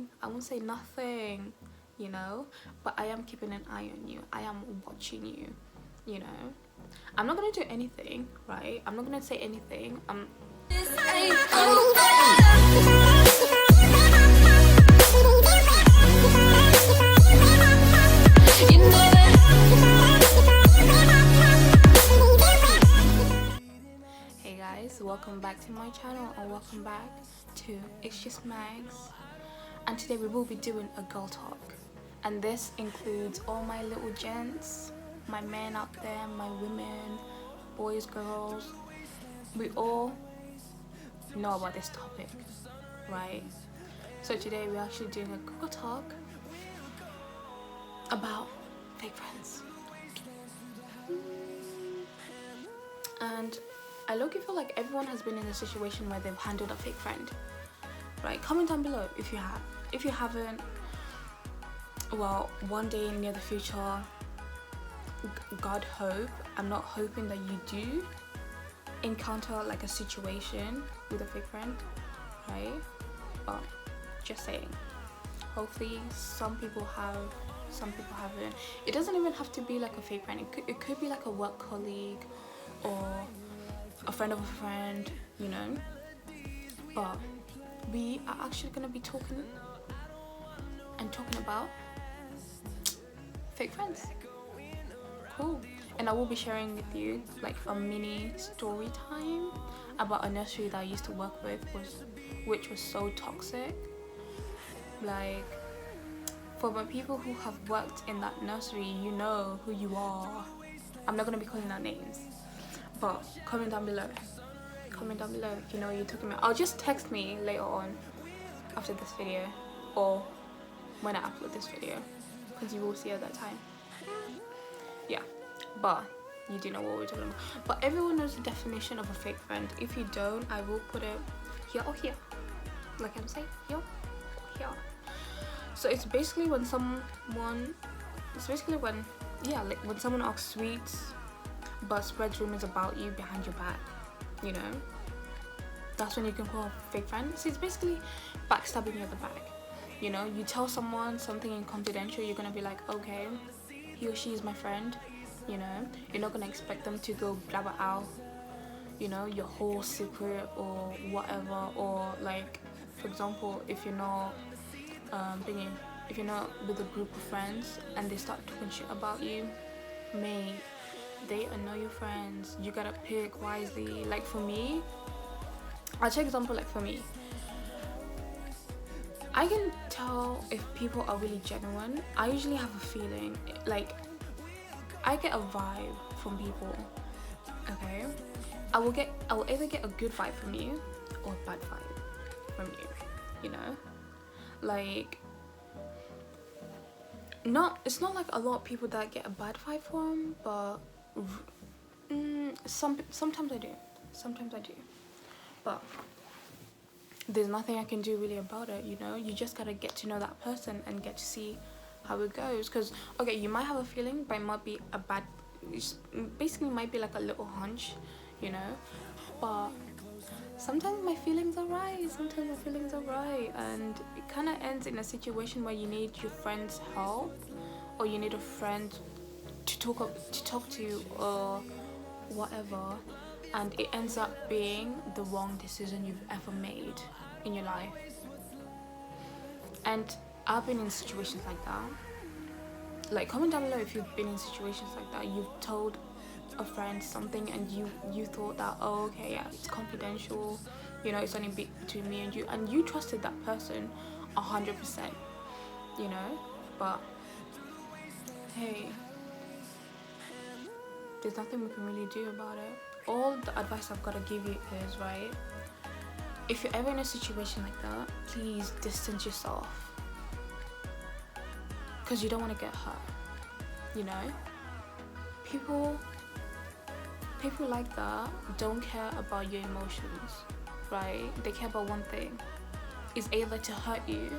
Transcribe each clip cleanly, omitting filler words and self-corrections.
I won't say nothing, you know, but I am keeping an eye on you. I am watching you, you know. I'm not gonna do anything, right? I'm not gonna say anything. Hey guys, welcome back to my channel and welcome back to It's Just Maggz. And today we will be doing a girl talk, and this includes all my little gents, my men out there, my women, boys, girls. We all know about this topic, right? So today we're actually doing a girl talk about fake friends. And I low-key feel like everyone has been in a situation where they've handled a fake friend, right? Comment down below if you have. If you haven't, well, one day near the future, God hope, I'm not hoping that you do encounter like a situation with a fake friend, right? But just saying, hopefully some people have, some people haven't. It doesn't even have to be like a fake friend. It could be like a work colleague or a friend of a friend, you know. But we are actually gonna be talking about fake friends. Cool. And I will be sharing with you like a mini story time about a nursery that I used to work with, which was so toxic. Like, for the people who have worked in that nursery, you know who you are. I'm not gonna be calling out names, but comment down below. Comment down below if you know what you're talking about. Or just text me later on after this video, or when I upload this video, because you will see at that time. Yeah, but you do know what we're talking about. But everyone knows the definition of a fake friend. If you don't, I will put it here or here, like I'm saying, here or here. So it's basically when someone, like when someone acts sweet but spreads rumors about you behind your back, you know. That's when you can call a fake friend. So it's basically backstabbing you at the back. You know, you tell someone something in confidential, you're gonna be like, okay, he or she is my friend, you know. You're not gonna expect them to go blabber out, you know, your whole secret or whatever. Or like, for example, if you're not if you're not with a group of friends and they start talking shit about you, mate, they are not your friends. You gotta pick wisely. Like for me, I'll take example. Like for me, I can tell if people are really genuine. I usually have a feeling, like I get a vibe from people. Okay, I will either get a good vibe from you or a bad vibe from you, you know. Like, it's not like a lot of people that get a bad vibe from, but sometimes I do, but there's nothing I can do really about it, you know. You just gotta get to know that person and get to see how it goes. Because okay, you might have a feeling, but it might be a bad, basically might be like a little hunch, you know. But sometimes my feelings are right, and it kind of ends in a situation where you need your friend's help, or you need a friend to talk to or whatever, and it ends up being the wrong decision you've ever made in your life. And I've been in situations like that. Like, comment down below if you've been in situations like that. You've told a friend something and you thought that, oh okay, yeah, it's confidential, you know, it's only between me and you trusted that person 100%, you know. But hey, there's nothing we can really do about it. All the advice I've got to give you is, right, if you're ever in a situation like that, please distance yourself, because you don't want to get hurt, you know. People like that don't care about your emotions, right? They care about one thing. It's either to hurt you,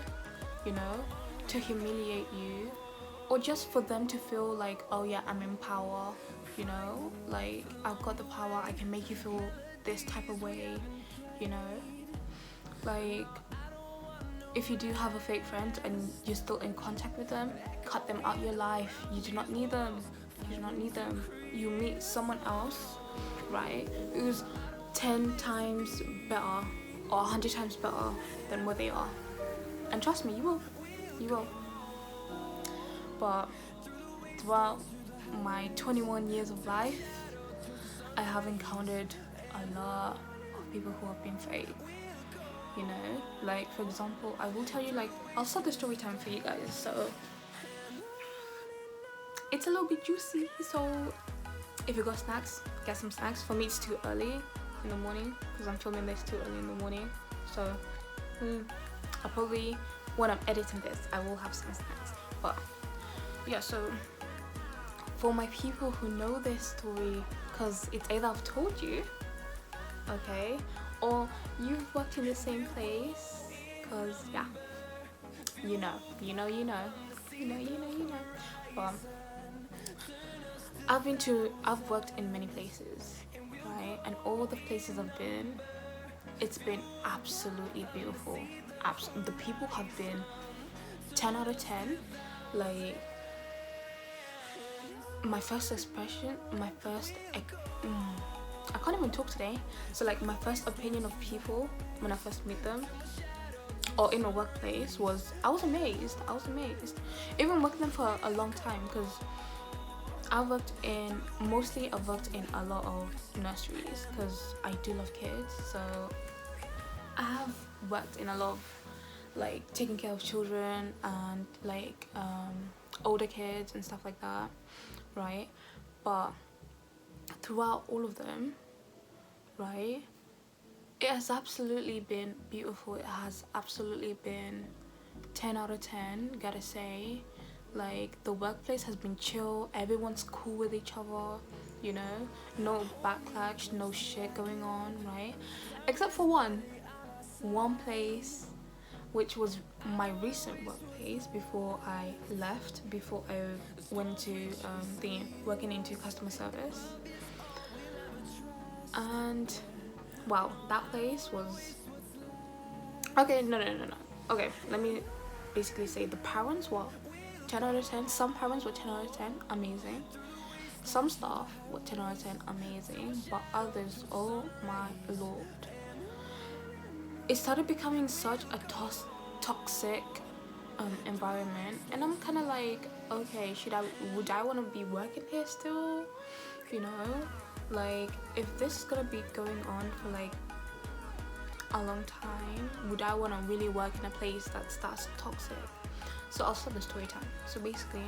you know, to humiliate you, or just for them to feel like, oh yeah, I'm in power, you know, like I've got the power, I can make you feel this type of way, you know. Like, if you do have a fake friend and you're still in contact with them, cut them out your life. You do not need them. You do not need them. You meet someone else, right, who's 10 times better or 100 times better than what they are. And trust me, you will. You will. But throughout my 21 years of life, I have encountered a lot of people who have been fake. You know, like for example, I will tell you, like, I'll start the story time for you guys. So it's a little bit juicy, so if you got snacks, get some snacks. For me, it's too early in the morning because I'm filming this too early in the morning. So I'll probably, when I'm editing this, I will have some snacks. But yeah, so for my people who know this story, because it's either I've told you, okay, or you've worked in the same place, because yeah, you know. But I've worked in many places, right, and all the places I've been, it's been absolutely beautiful. The people have been 10 out of 10. Like, my first expression, I can't even talk today. So like, my first opinion of people when I first meet them or in a workplace was, I was amazed. Even working them for a long time, because I've worked in a lot of nurseries because I do love kids. So I have worked in a lot of, like, taking care of children and like older kids and stuff like that, right? But throughout all of them, right, it has absolutely been beautiful. It has absolutely been 10 out of 10, gotta say. Like, the workplace has been chill, everyone's cool with each other, you know, no backlash, no shit going on, right? Except for one place, which was my recent workplace before I left, before I went to working into customer service. And wow, that place was okay. No. Okay, let me basically say the parents were 10 out of 10. Some parents were 10 out of 10, amazing. Some staff were 10 out of 10, amazing. But others, oh my lord, it started becoming such a toxic environment, and I'm kind of like, okay, would I want to be working here still? You know, like, if this is gonna be going on for like a long time, would I want to really work in a place that's toxic? So I'll start the story time. So basically,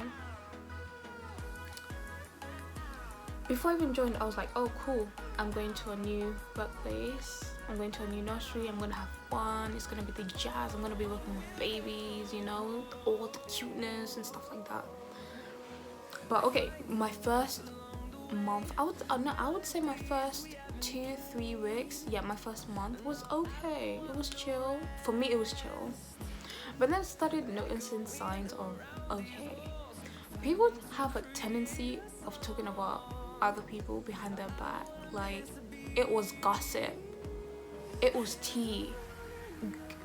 before I even joined, I was like, oh cool, I'm going to a new workplace, I'm going to a new nursery, I'm gonna have fun, it's gonna be the jazz, I'm gonna be working with babies, you know, all the cuteness and stuff like that. But okay, my first month, I would say my first 2-3 weeks, yeah, my first month was okay. It was chill. For me, it was chill. But then I started noticing signs of, okay, people have a tendency of talking about other people behind their back. Like, it was gossip, it was tea.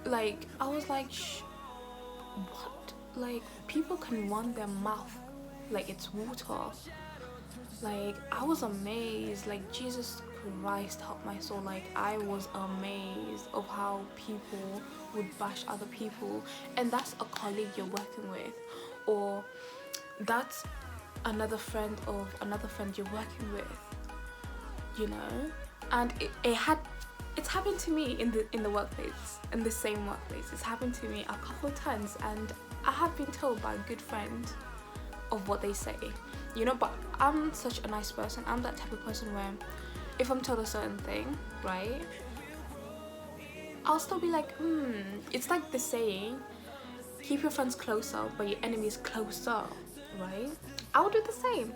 Like, I was like, what? Like, people can run their mouth like it's water. Like, I was amazed. Like, Jesus Christ help my soul. Like, I was amazed of how people would bash other people, and that's a colleague you're working with, or that's another friend of another friend you're working with, you know. And it's happened to me in the workplace, in the same workplace. It's happened to me a couple of times, and I have been told by a good friend of what they say, you know. But I'm such a nice person. I'm that type of person where if I'm told a certain thing, right, I'll still be like, it's like the saying, keep your friends closer but your enemies closer, right? I'll do the same.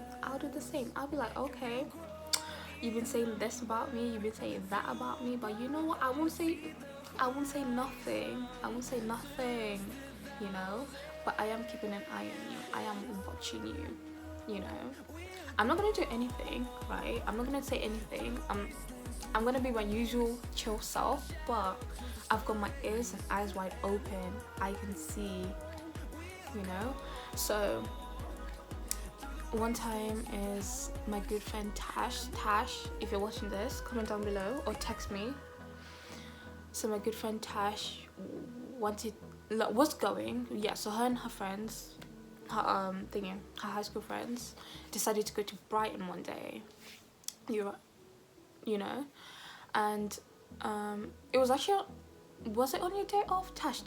I'll be like, okay, you've been saying this about me, you've been saying that about me, but you know what, I won't say nothing, you know. But I am keeping an eye on you, I am watching you, you know. I'm not gonna do anything, right? I'm not gonna say anything. I'm gonna be my usual chill self, but I've got my ears and eyes wide open. I can see, you know. So one time is my good friend Tash, if you're watching this, comment down below or text me. So my good friend Tash was going, yeah, so her and her friends, her high school friends, decided to go to Brighton one day, you know, and it was actually, was it on your day off? Tash,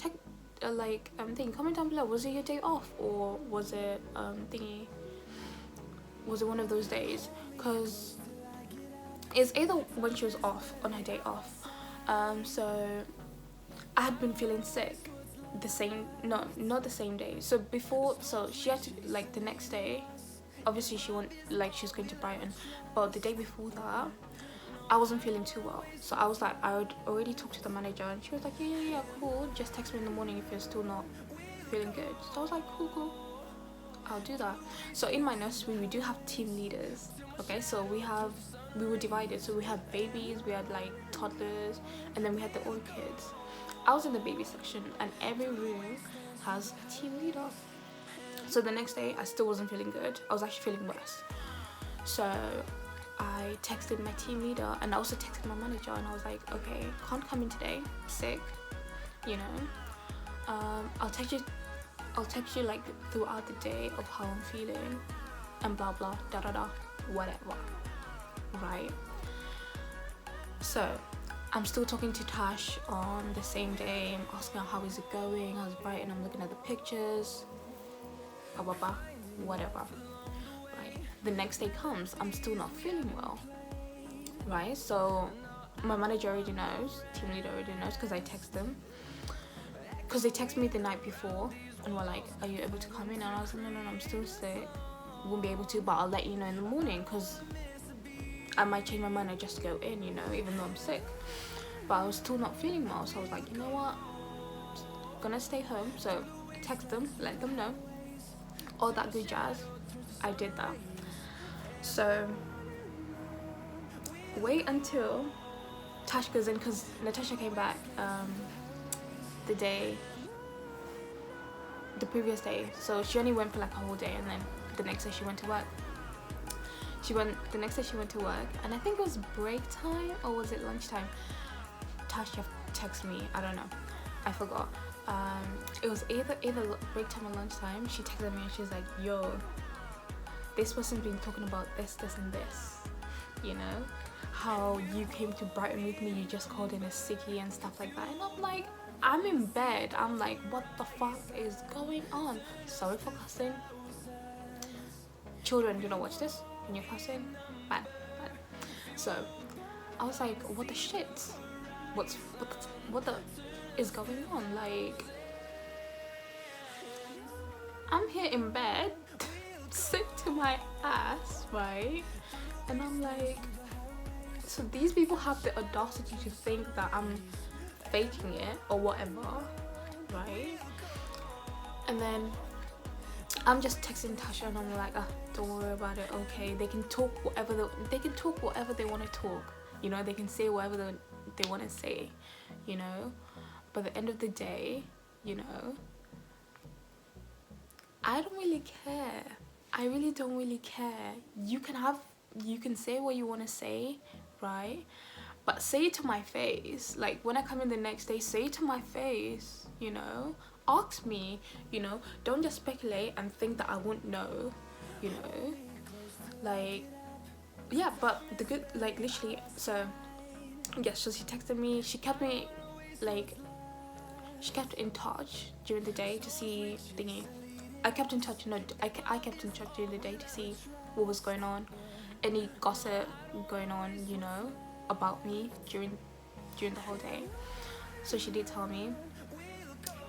comment down below, was it your day off, or was it was it one of those days? Because it's either when she was off, on her day off. So I had been feeling sick not the same day. So before, so she had to, like, the next day, obviously she was going to Brighton, but the day before that, I wasn't feeling too well. So I was like, I would already talk to the manager, and she was like, yeah, cool, just text me in the morning if you're still not feeling good. So I was like, cool, I'll do that. So in my nursery, we do have team leaders. Okay, so we were divided. So we had babies, we had like toddlers, and then we had the old kids. I was in the baby section, and every room has a team leader. So the next day, I still wasn't feeling good. I was actually feeling worse. So I texted my team leader, and I also texted my manager, and I was like, okay, can't come in today, sick, you know. I'll text you like throughout the day of how I'm feeling, and blah blah whatever, right? So I'm still talking to Tash on the same day. I'm asking her, how is it going, how's Brighton? I'm looking at the pictures, blah blah blah, whatever, right? The next day comes, I'm still not feeling well, right? So my manager already knows, team leader already knows, because I text them, because they text me the night before and were like, are you able to come in? And I was like, no, I'm still sick, won't be able to, but I'll let you know in the morning, because I might change my mind and just go in, you know, even though I'm sick. But I was still not feeling well, so I was like, you know what, I'm gonna stay home. So I text them, let them know, all that good jazz. I did that. So wait until Tash goes in, because Natasha came back the previous day, so she only went for like a whole day, and then the next day she went to work. The next day she went to work, and I think it was break time, or was it lunchtime? Tasha texted me, I don't know, I forgot. It was either break time or lunchtime. She texted me and she was like, yo, this person's been talking about this and this, you know, how you came to Brighton with me, you just called in a sickie and stuff like that. And I'm like, I'm in bed, I'm like, what the fuck is going on? Sorry for cussing. Children, do not watch this when you're cussing. Bad. So I was like, what the shit? What the is going on? Like, I'm here in bed, sick to my ass, right? And I'm like, so these people have the audacity to think that I'm faking it or whatever, right? And then I'm just texting Tasha, and I'm like, don't worry about it, okay? They can talk whatever they want to talk, you know, they can say whatever they want to say, you know. But at the end of the day, you know, I don't really care. I really don't really care. You can say what you want to say, right? But say it to my face. Like, when I come in the next day, say it to my face, you know. Ask me, you know. Don't just speculate and think that I won't know, you know. Like, yeah, but the good, like, literally, so yeah, so she texted me, she kept in touch during the day to see thingy. I kept in touch during the day to see what was going on, any gossip going on, you know, about me during the whole day. So she did tell me,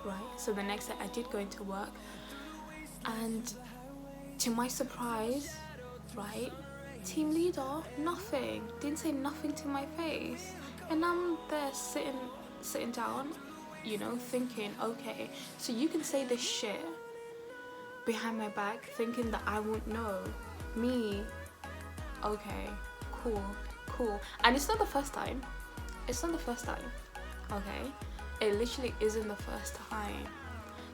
right? So the next day I did go into work, and to my surprise, right, team leader, didn't say nothing to my face. And I'm there sitting down, you know, thinking, okay, so you can say this shit behind my back thinking that I won't know. Me, okay, cool, cool. And it's not the first time. It's not the first time. Okay, it literally isn't the first time.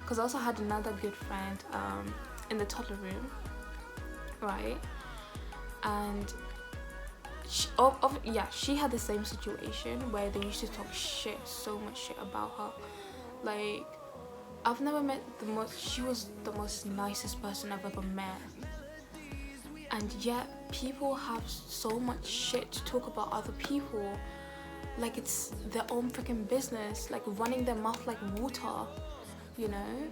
Because I also had another good friend in the toddler room, right? And she had the same situation where they used to talk shit, so much shit about her. Like, I've never met she was the most nicest person I've ever met. And yet people have so much shit to talk about other people, like it's their own freaking business, like running their mouth like water, you know?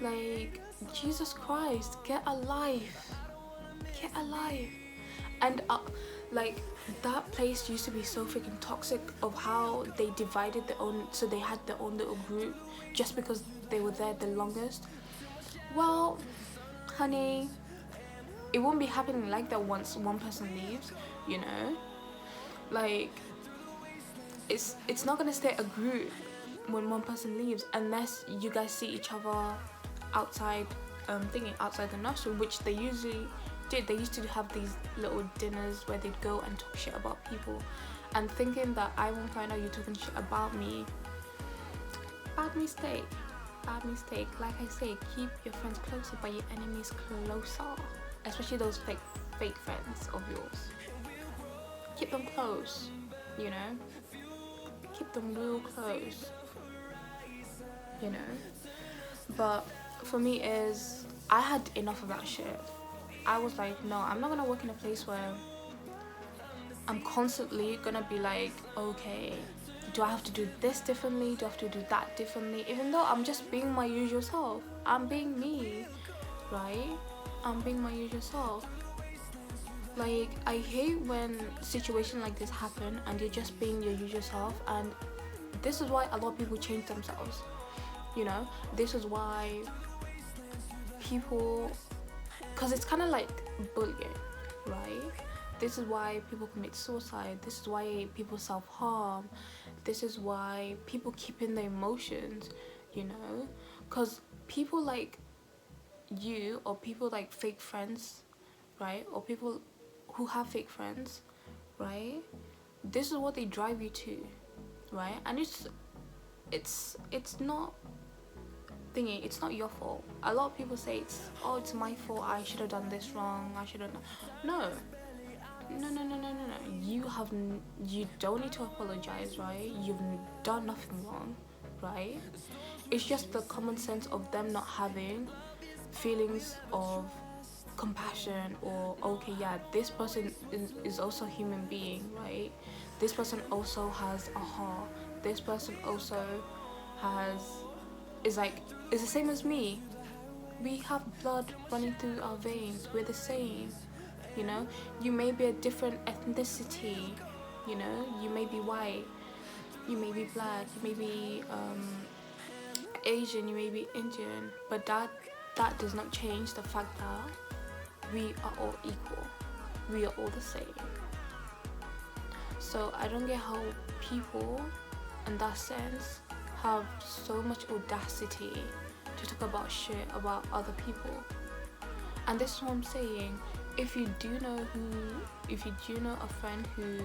Like, Jesus Christ, get a life. Get a life. And like, that place used to be so freaking toxic of how they divided their own, so they had their own little group just because they were there the longest. Well, honey, it won't be happening like that once one person leaves, you know? Like, it's not gonna stay a group when one person leaves, unless you guys see each other outside outside the nursery, which they usually did. They used to have these little dinners where they'd go and talk shit about people, and thinking that I won't find out you talking shit about me. Bad mistake. Like I say, keep your friends closer but your enemies closer, especially those fake friends of yours. Keep them close, you know? Keep them real close, you know? But for me is, I had enough of that shit. I was like, no, I'm not gonna work in a place where I'm constantly gonna be like, okay, do I have to do this differently? Do I have to do that differently? Even though I'm just being my usual self. I'm being me, right? I'm being my usual self. Like, I hate when situations like this happen and you're just being your usual self, and this is why a lot of people change themselves, you know? This is why people, because it's kind of like bullying, right? This is why people commit suicide. This is why people self-harm. This is why people keep in their emotions, you know? Because people like you, or people like fake friends, right? Or people who have fake friends, right? This is what they drive you to, right? And it's not thingy, it's not your fault. A lot of people say it's my fault, I should have done this wrong, I should have done. No, you don't need to apologize, right? You've done nothing wrong, right? It's just the common sense of them not having feelings of compassion, or okay, yeah, this person is also a human being, right? This person also has a heart. This person also is the same as me. We have blood running through our veins. We're the same, you know? You may be a different ethnicity, you know? You may be white, you may be black, you may be Asian, you may be Indian, but that does not change the fact that we are all equal. We are all the same. So I don't get how people in that sense have so much audacity to talk about shit about other people. And this is what I'm saying. If you do know a friend who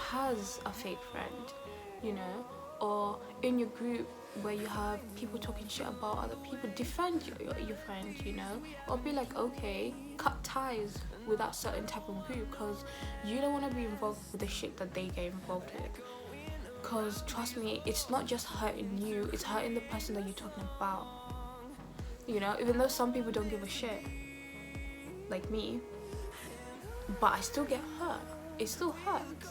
has a fake friend, you know, or in your group where you have people talking shit about other people, defend your friend, you know, or be like, okay, cut ties with that certain type of group, because you don't want to be involved with the shit that they get involved with. Because trust me, it's not just hurting you, it's hurting the person that you're talking about, you know. Even though some people don't give a shit, like me, but I still get hurt. It still hurts,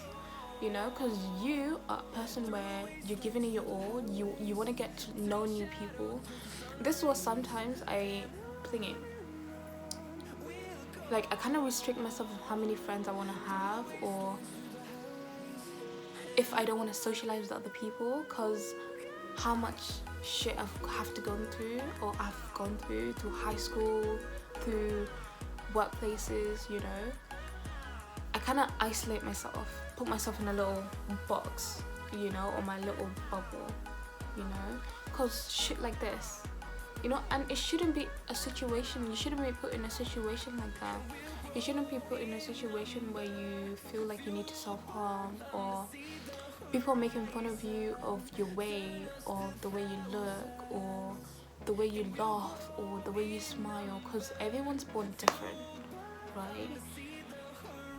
you know, because you are a person where you're giving it your all. You want to get to know new people. This was sometimes I thinking, like, I kind of restrict myself of how many friends I want to have, or if I don't want to socialize with other people, because how much shit I've have to go through, or I've gone through high school, through workplaces, you know. I kind of isolate myself, put myself in a little box, you know, or my little bubble, you know, because shit like this, you know. And it shouldn't be a situation, you shouldn't be put in a situation like that. You shouldn't be put in a situation where you feel like you need to self-harm, or people making fun of you of your way, or the way you look, or the way you laugh, or the way you smile, because everyone's born different, right?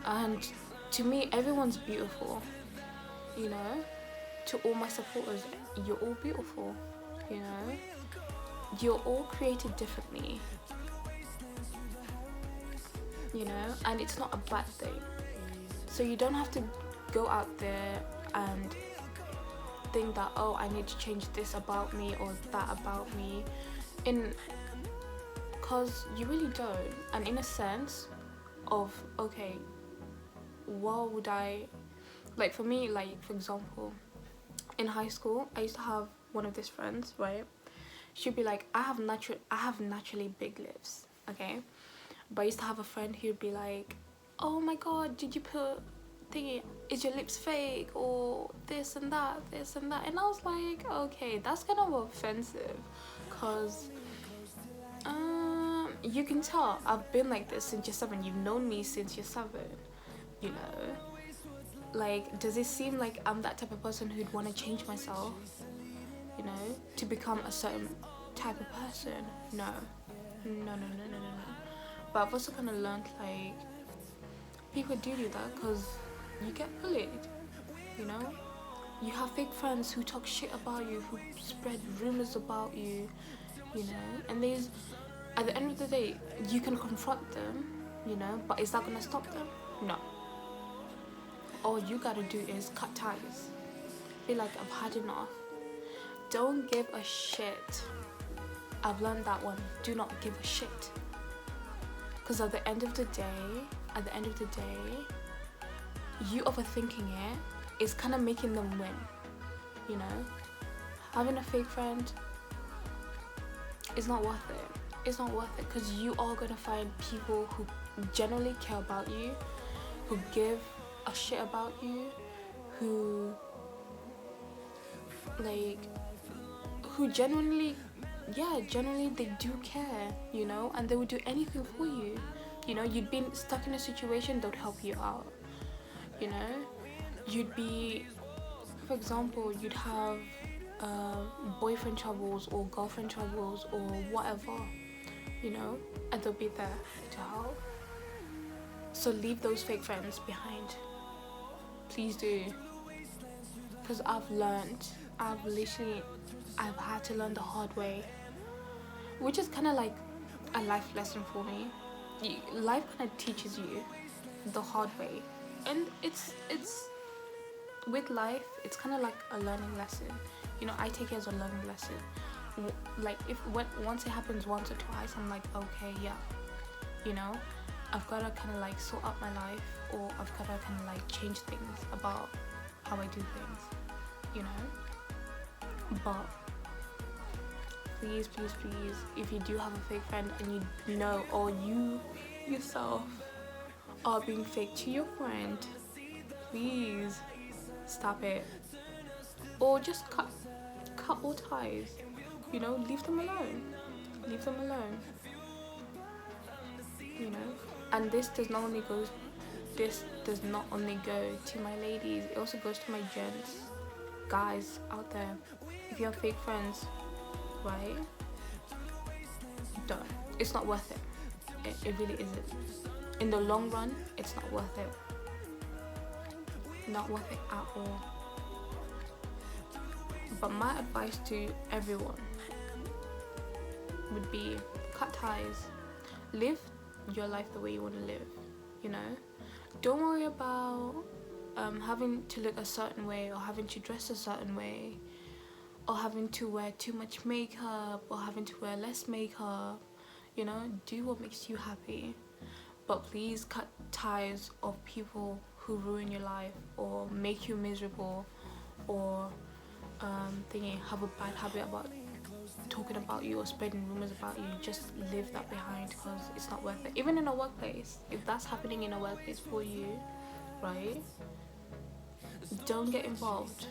And to me, everyone's beautiful, you know. To all my supporters, you're all beautiful, you know. You're all created differently, you know, and it's not a bad thing. So you don't have to go out there and think that, oh, I need to change this about me or that about me, because you really don't. And in a sense of, okay, what would I, like for me, like for example, in high school, I used to have one of these friends, right? She'd be like, I have naturally big lips, okay? But I used to have a friend who'd be like, oh my god, did you put thingy, is your lips fake, or this and that, and I was like, okay, that's kind of offensive, because you can tell I've been like this since you're 7. You've known me since you're 7, you know. Like, does it seem like I'm that type of person who'd want to change myself, you know, to become a certain type of person? No. But I've also kind of learned, like, people do that because you get bullied, you know. You have fake friends who talk shit about you, who spread rumors about you, you know. And at the end of the day, you can confront them, you know, but is that gonna stop them? No. All you gotta do is cut ties. Be like, I've had enough. Don't give a shit. I've learned that one. Do not give a shit. Because at the end of the day, you overthinking it is kind of making them win, you know. Having a fake friend is not worth it. It's not worth it, because you are gonna find people who genuinely care about you, who give a shit about you, who genuinely they do care, you know, and they would do anything for you, you know. You'd been stuck in a situation, they'd help you out, you know. You'd be, for example, you'd have boyfriend troubles or girlfriend troubles or whatever, you know, and they'll be there to help. So leave those fake friends behind, please do, because I've had to learn the hard way, which is kind of like a life lesson for me. Life kind of teaches you the hard way, and it's with life, it's kind of like a learning lesson, you know. I take it as a learning lesson. Like, once it happens once or twice, I'm like, okay, yeah, you know, I've got to kind of like sort out my life, or I've got to kind of like change things about how I do things, you know. But please, if you do have a fake friend and you know, or you yourself are being fake to your friend, please stop it, or just cut all ties, you know. Leave them alone, you know. And this does not only go to my ladies, it also goes to my gents, guys out there. If you have fake friends, right, don't. It's not worth it. It really isn't. In the long run, it's not worth it. Not worth it at all. But my advice to everyone would be, cut ties. Live your life the way you want to live, you know. Don't worry about having to look a certain way, or having to dress a certain way, or having to wear too much makeup, or having to wear less makeup, you know. Do what makes you happy, but please cut ties of people who ruin your life or make you miserable, or have a bad habit about talking about you or spreading rumors about you. Just leave that behind, because it's not worth it. Even in a workplace, if that's happening in a workplace for you, right, don't get involved,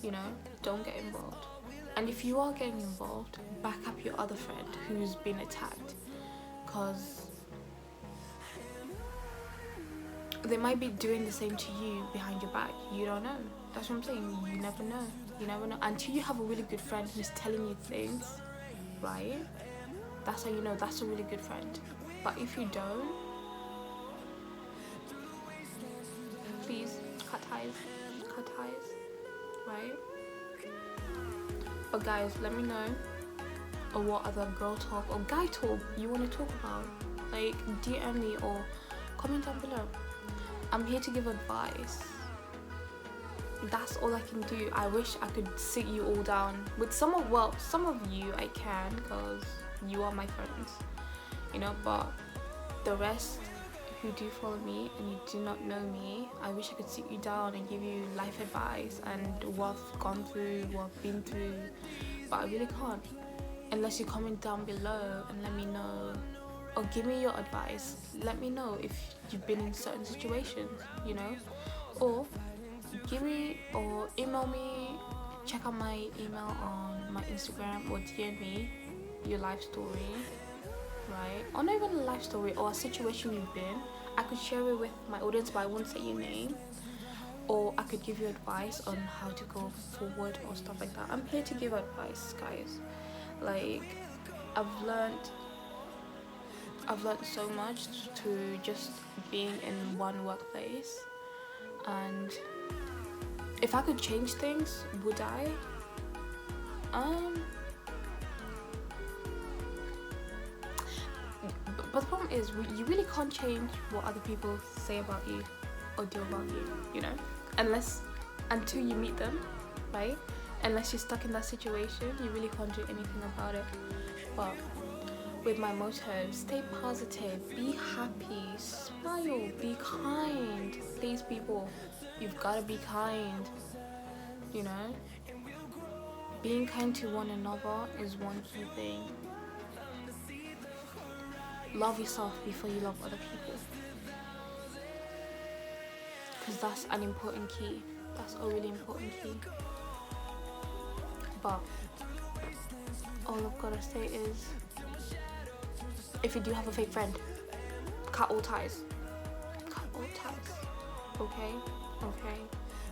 you know. Don't get involved. And if you are getting involved, back up your other friend who's been attacked, because they might be doing the same to you behind your back. You don't know. That's what I'm saying. You never know. You never know until you have a really good friend who's telling you things, right? That's how you know that's a really good friend. But if you don't, please cut ties, right? But guys, let me know or what other girl talk or guy talk you want to talk about. Like, DM me or comment down below. I'm here to give advice. That's all I can do. I wish I could sit you all down with some of you I can, because you are my friends, you know, but the rest who do follow me and you do not know me, I wish I could sit you down and give you life advice and what I've gone through, what I've been through, but I really can't unless you comment down below and let me know, or give me your advice. Let me know if you've been in certain situations, you know, or give me or email me. Check out my email on my Instagram or DM me your life story, right? Or not even a life story, or a situation you've been. I could share it with my audience, but I won't say your name. Or I could give you advice on how to go forward or stuff like that. I'm here to give advice, guys. Like, I've learned so much to just being in one workplace, and if I could change things, would I? But the problem is, you really can't change what other people say about you or do about you, you know? Until you meet them, right? Unless you're stuck in that situation, you really can't do anything about it. But with my motto, stay positive, be happy, smile, be kind. Please, people, you've got to be kind, you know? Being kind to one another is one key thing. Love yourself before you love other people, because that's an important key. That's a really important key. But all I've got to say is, if you do have a fake friend, cut all ties. Okay?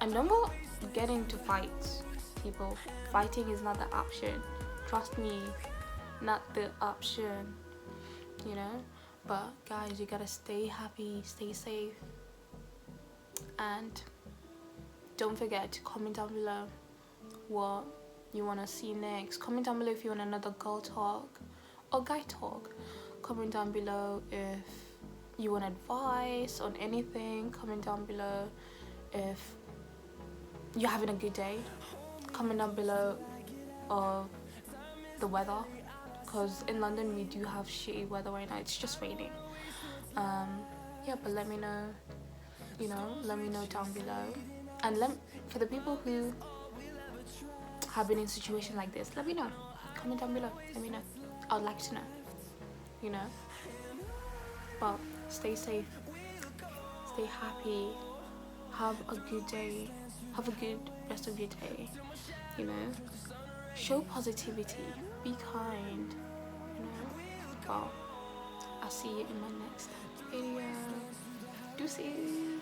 And don't go get into fights, people. Fighting is not the option. Trust me, not the option, you know? But guys, you gotta stay happy, stay safe, and don't forget to comment down below what you want to see next. Comment down below if you want another girl talk or guy talk. Comment down below if you want advice on anything. Comment down below if you're having a good day. Comment down below of the weather, because in London we do have shitty weather right now. It's just raining. Yeah, but let me know, you know, let me know down below. And for the people who have been in a situation like this, let me know. Comment down below, let me know. I'd like to know, you know. But stay safe, stay happy, have a good day, have a good rest of your day, you know. Show positivity, be kind, you know. Well, I'll see you in my next video. Deuces.